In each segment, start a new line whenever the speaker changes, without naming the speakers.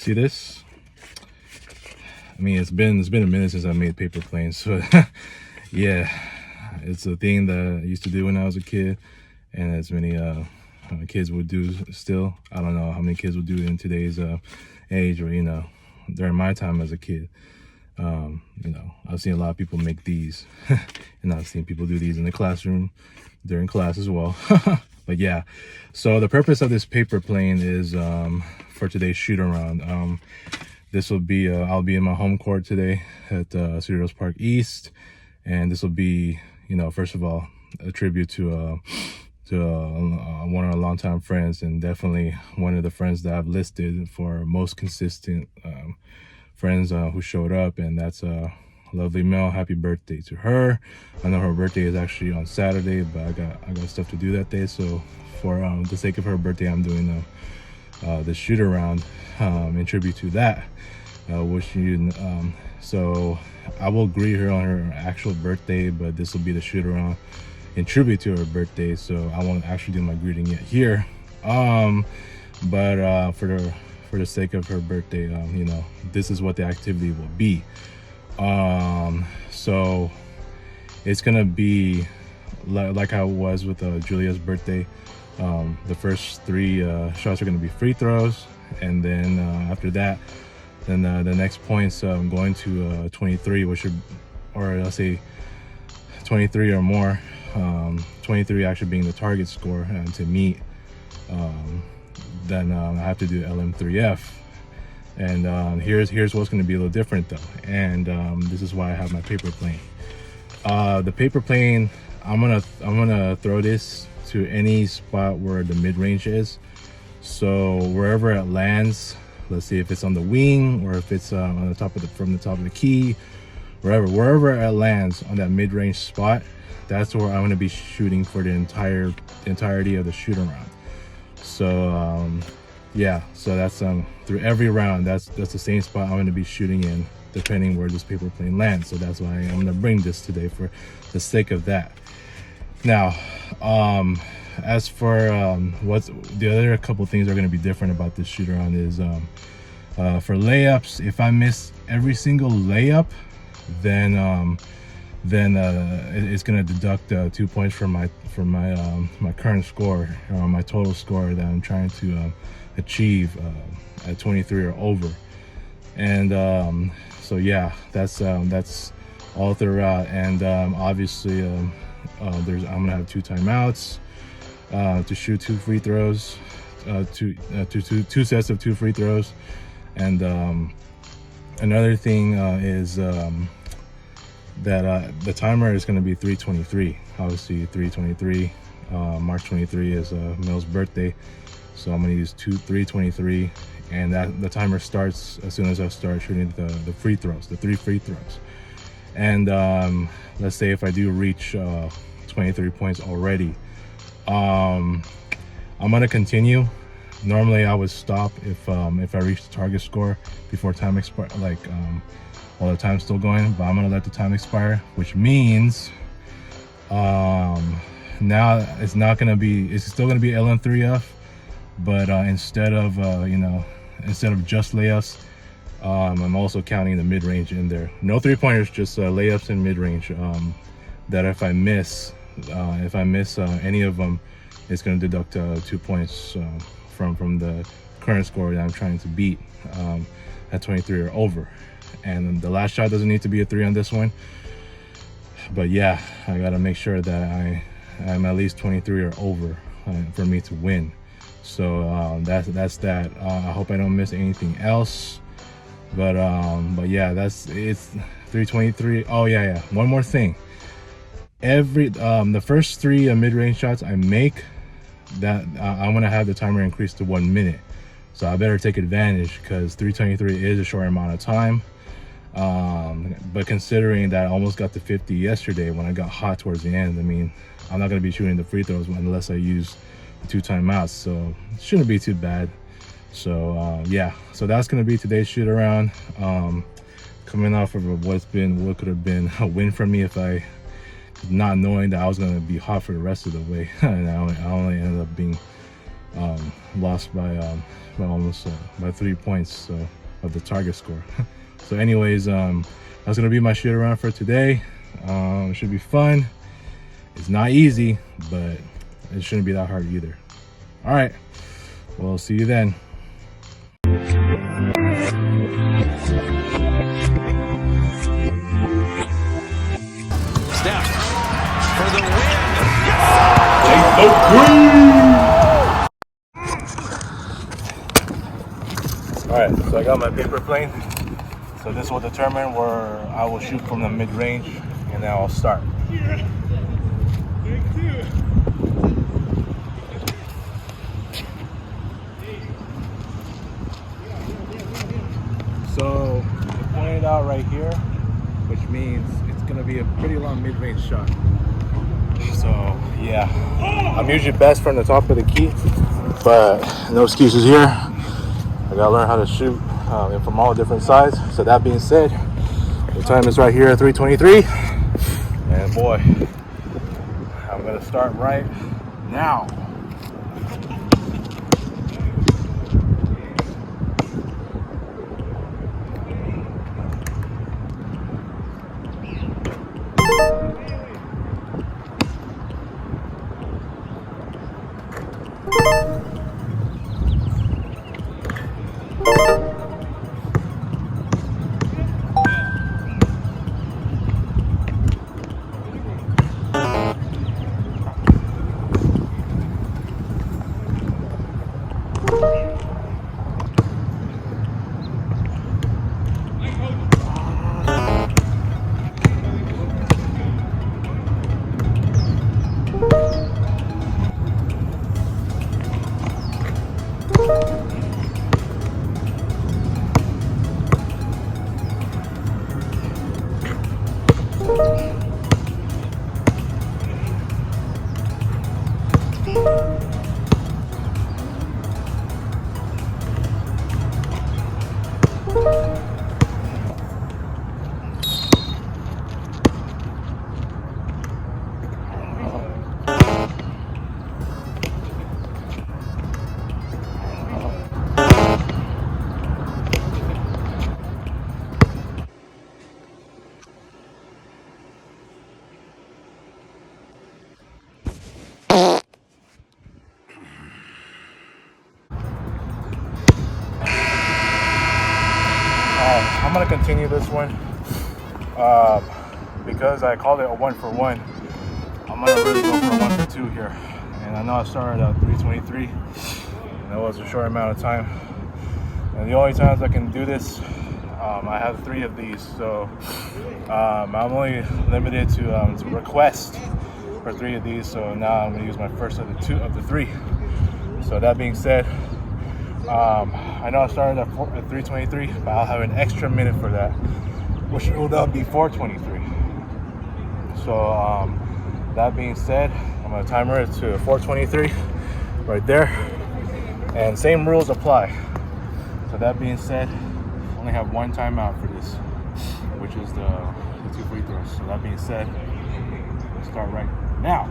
See this? I mean, it's been a minute since I made paper planes, so yeah, it's a thing that I used to do when I was a kid, and as many kids would do still. I don't know how many kids would do it in today's age, or during my time as a kid. I've seen a lot of people make these, and I've seen people do these in the classroom during class as well. But yeah, so the purpose of this paper plane is for today's shoot around. This will be I'll be in my home court today at Cerritos Park East, and this will be, first of all, a tribute to one of our longtime friends, and definitely one of the friends that I've listed for most consistent friends who showed up, and that's Lovely Mhel. Happy birthday to her. I know her birthday is actually on Saturday, but I got stuff to do that day, so for the sake of her birthday, I'm doing the shoot around in tribute to that. So I will greet her on her actual birthday, but this will be the shoot around in tribute to her birthday, so I won't actually do my greeting yet here. But for the sake of her birthday, this is what the activity will be. So it's gonna be like how it was with Julia's birthday. The first 3 shots are gonna be free throws, and then after that, then the next points going to 23, or let's say 23 or more. 23 actually being the target score to meet. Then I have to do LM3F, and here's what's going to be a little different though, and this is why I have my paper plane. The paper plane, I'm gonna throw this to any spot where the mid-range is. So wherever it lands, let's see if it's on the wing or if it's on the top of from the top of the key, wherever it lands on that mid-range spot, that's where I'm going to be shooting for the entirety of the shoot around. So yeah, so that's through every round, that's the same spot I'm going to be shooting in, depending where this paper plane lands. So that's why I'm going to bring this today for the sake of that. Now as for what's the other couple things that are going to be different about this shoot around is for layups, if I miss every single layup, then it's going to deduct 2 points from my current score, or my total score that I'm trying to achieve at 23 or over. And so yeah, that's all throughout. And obviously I'm gonna have 2 timeouts to shoot 2 free throws, two sets of 2 free throws. And another thing is that the timer is going to be 3:23. Obviously 3:23. March 23 is Mhel's birthday, so I'm going to use 3:23, and that the timer starts as soon as I start shooting the free throws, the 3 free throws. And let's say if I do reach 23 points already, I'm going to continue. Normally I would stop if I reach the target score before time expire, while the time's still going, but I'm gonna let the time expire, which means now it's still gonna be LM3F, but instead of just layups, I'm also counting the mid-range in there. No 3-pointers, just layups in mid-range, that if I miss any of them, it's going to deduct 2 points from the current score that I'm trying to beat at 23 or over. And the last shot doesn't need to be a 3 on this one, but yeah, I got to make sure that I'm at least 23 or over for me to win. So that's that. I hope I don't miss anything else, but yeah, it's 3:23. Oh yeah, one more thing. The first 3 mid-range shots I make, that I'm gonna have the timer increase to 1 minute, so I better take advantage, because 3:23 is a short amount of time. But considering that I almost got to 50 yesterday when I got hot towards the end, I mean, I'm not gonna be shooting the free throws unless I use the 2 timeouts, so it shouldn't be too bad. So yeah, so that's gonna be today's shoot around. Coming off of what could have been a win for me, if I not knowing that I was gonna be hot for the rest of the way, and I only ended up being Lost by almost by 3 points of the target score. So anyways, that's gonna be my shoot around for today. It should be fun. It's not easy, but it shouldn't be that hard either. All right, well, see you then.
Steph for the win.
All right, so I got my paper plane. So this will determine where I will shoot from the mid-range, and then I'll start. So I pointed out right here, which means it's gonna be a pretty long mid-range shot. So yeah, I'm usually best from the top of the key, but no excuses here. I gotta learn how to shoot from all different sides. So that being said, the time is right here at 3:23, and boy, I'm gonna start right now. I'm gonna continue this one because I called it a 1-for-1. I'm gonna really go for a 1-for-2 here. And I know I started at 3:23, and that was a short amount of time. And the only times I can do this, I have 3 of these, so I'm only limited to request for 3 of these. So now I'm gonna use my first of the 3. So that being said, I know I started at 3:23, but I'll have an extra minute for that, which will now be 4:23. So that being said, I'm gonna timer it to 4:23 right there, and same rules apply. So that being said, I only have 1 timeout for this, which is the 2 free throws. So that being said, let's start right now.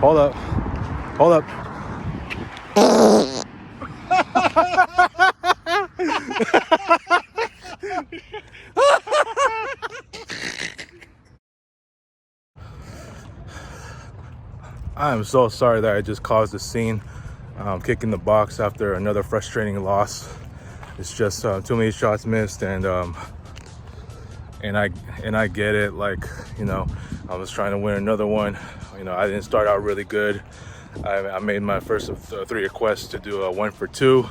Hold up. Hold up. I am so sorry that I just caused a scene, kicking the box after another frustrating loss. It's just too many shots missed, and I get it. Like, you know, I was trying to win another one. You know, I didn't start out really good. I made my first of 3 requests to do a 1 for 2,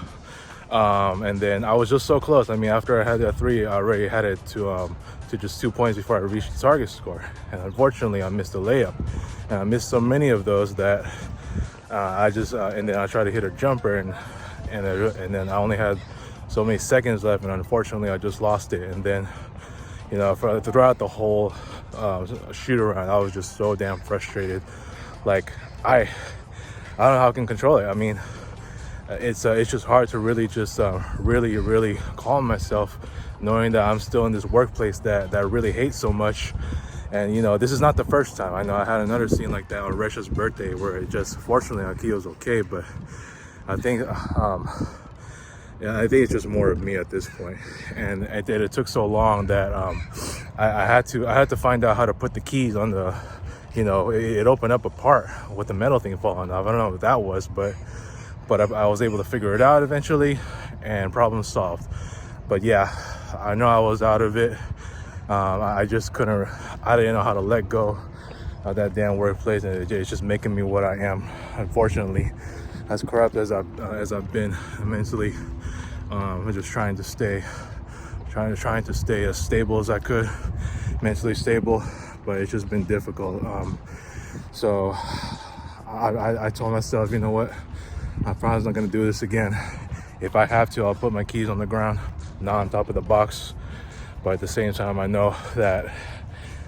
and then I was just so close. I mean, after I had that 3, I already had it to just 2 points before I reached the target score. And unfortunately, I missed a layup, and I missed so many of those that I just and then I tried to hit a jumper, and then I only had so many seconds left, and unfortunately, I just lost it. And then, you know, throughout the whole shoot around, I was just so damn frustrated. Like, I don't know how I can control it. I mean, it's just hard to really just really calm myself, knowing that I'm still in this workplace that I really hate so much. And, you know, this is not the first time. I know I had another scene like that on Resha's birthday where it just, fortunately, Akio's okay, but I think yeah, I think it's just more of me at this point. And it took so long that I had to find out how to put the keys on the, you know, it opened up a part with the metal thing falling off. I don't know what that was, but I was able to figure it out eventually, and problem solved. But yeah, I know I was out of it. I just couldn't, I didn't know how to let go of that damn workplace, and it's just making me what I am. Unfortunately, as corrupt as I've been mentally, I'm just trying to stay as stable as I could, mentally stable, but it's just been difficult. So I told myself, you know what, I'm probably not gonna do this again. If I have to, I'll put my keys on the ground, not on top of the box. But at the same time, I know that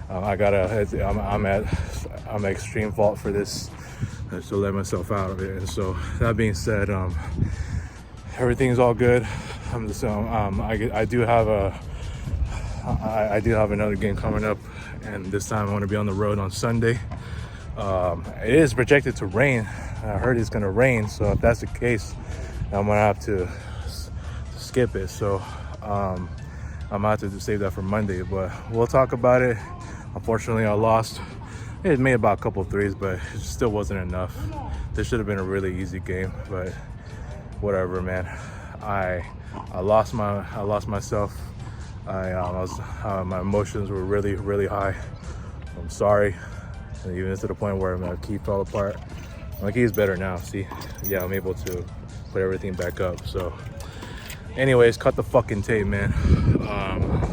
I'm at extreme fault for this, to let myself out of it. And so that being said, everything's all good. I do have another game coming up, and this time I want to be on the road on Sunday. It is projected to rain. I heard it's gonna rain, so if that's the case, I'm gonna have to skip it. So I'm gonna have to save that for Monday, but we'll talk about it. Unfortunately, I lost. It made about a couple of threes, but it still wasn't enough. This should have been a really easy game, but whatever, man. I lost myself. My emotions were really high. I'm sorry, and even to the point where my key fell apart. My key's better now. See, yeah, I'm able to put everything back up. So, anyways, cut the fucking tape, man.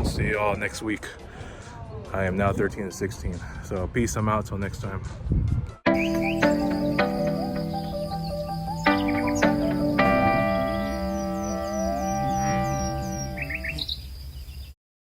See you all next week. I am now 13-16. So peace. I'm out till next time.